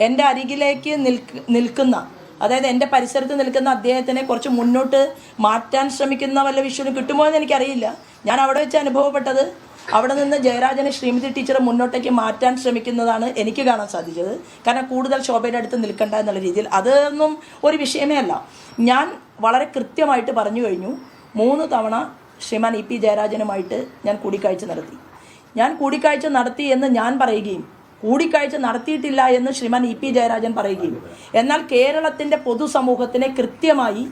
എൻ്റെ അരികിലേക്ക് നിൽക്കുന്ന, അതായത് എൻ്റെ പരിസരത്ത് നിൽക്കുന്ന അദ്ദേഹത്തിനെ കുറച്ച് മുന്നോട്ട് മാറ്റാൻ ശ്രമിക്കുന്ന വല്ല വിഷ്വലും കിട്ടുമോ എന്ന് എനിക്കറിയില്ല. ഞാൻ അവിടെ വെച്ച് അനുഭവപ്പെട്ടത്, അവിടെ നിന്ന് ജയരാജനെ ശ്രീമതി ടീച്ചറെ മുന്നോട്ടേക്ക് മാറ്റാൻ ശ്രമിക്കുന്നതാണ് എനിക്ക് കാണാൻ സാധിച്ചത്. കാരണം കൂടുതൽ ശോഭയുടെ അടുത്ത് നിൽക്കണ്ട എന്നുള്ള രീതിയിൽ. അതൊന്നും ഒരു വിഷയമേ അല്ല. ഞാൻ വളരെ കൃത്യമായിട്ട് പറഞ്ഞു കഴിഞ്ഞു. 3 തവണ ശ്രീമാൻ ഇ പി ജയരാജനുമായിട്ട് ഞാൻ കൂടിക്കാഴ്ച നടത്തി. ഞാൻ കൂടിക്കാഴ്ച നടത്തി എന്ന് ഞാൻ പറയുകയും കൂടിക്കാഴ്ച നടത്തിയിട്ടില്ല എന്ന് ശ്രീമാൻ ഇ പി ജയരാജൻ പറയുകയും, എന്നാൽ കേരളത്തിൻ്റെ പൊതുസമൂഹത്തിനെ കൃത്യമായി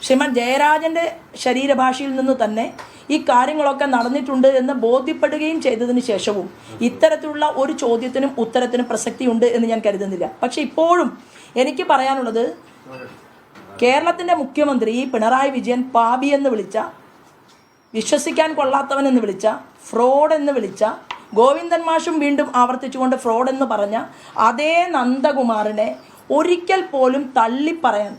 ശ്രീമാൻ ജയരാജൻ്റെ ശരീരഭാഷയിൽ നിന്ന് തന്നെ ഈ കാര്യങ്ങളൊക്കെ നടന്നിട്ടുണ്ട് എന്ന് ബോധ്യപ്പെടുകയും ചെയ്തതിന് ശേഷവും ഇത്തരത്തിലുള്ള ഒരു ചോദ്യത്തിനും ഉത്തരത്തിനും പ്രസക്തിയുണ്ട് എന്ന് ഞാൻ കരുതുന്നില്ല. പക്ഷെ ഇപ്പോഴും എനിക്ക് പറയാനുള്ളത്, കേരളത്തിൻ്റെ മുഖ്യമന്ത്രി പിണറായി വിജയൻ പാപി എന്ന് വിളിച്ച, വിശ്വസിക്കാൻ കൊള്ളാത്തവൻ എന്ന് വിളിച്ച, ഫ്രോഡ് എന്ന് വിളിച്ച, ഗോവിന്ദൻ മാഷും വീണ്ടും ആവർത്തിച്ചുകൊണ്ട് ഫ്രോഡ് എന്ന് പറഞ്ഞ അതേ നന്ദകുമാറിനെ ഒരിക്കൽ പോലും തള്ളിപ്പറയാൻ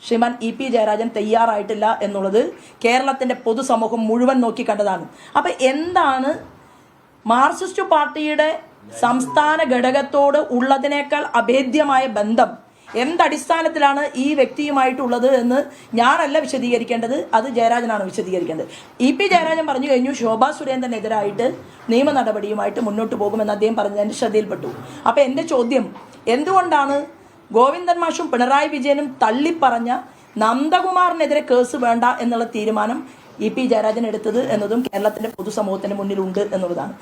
ശ്രീമാൻ ഇ പി ജയരാജൻ തയ്യാറായിട്ടില്ല എന്നുള്ളത് കേരളത്തിൻ്റെ പൊതുസമൂഹം മുഴുവൻ നോക്കിക്കണ്ടതാണ്. അപ്പം എന്താണ് മാർക്സിസ്റ്റ് പാർട്ടിയുടെ സംസ്ഥാന ഘടകത്തോട് ഉള്ളതിനേക്കാൾ അഭേദ്യമായ ബന്ധം എന്തടിസ്ഥാനത്തിലാണ് ഈ വ്യക്തിയുമായിട്ടുള്ളത് എന്ന് ഞാനല്ല വിശദീകരിക്കേണ്ടത്, അത് ജയരാജനാണ് വിശദീകരിക്കേണ്ടത്. ഇ പി ജയരാജൻ പറഞ്ഞു കഴിഞ്ഞു ശോഭാ സുരേന്ദ്രനെതിരായിട്ട് നിയമ നടപടിയുമായിട്ട് മുന്നോട്ട് പോകുമെന്ന് അദ്ദേഹം പറഞ്ഞത് എൻ്റെ ശ്രദ്ധയിൽപ്പെട്ടു. അപ്പം എൻ്റെ ചോദ്യം, എന്തുകൊണ്ടാണ് ഗോവിന്ദൻ മാഷും പിണറായി വിജയനും തള്ളിപ്പറഞ്ഞ നന്ദകുമാറിനെതിരെ കേസ് വേണ്ട എന്നുള്ള തീരുമാനം ഇ പി ജയരാജൻ എടുത്തത് എന്നതും കേരളത്തിൻ്റെ പൊതുസമൂഹത്തിന് മുന്നിലുണ്ട് എന്നുള്ളതാണ്.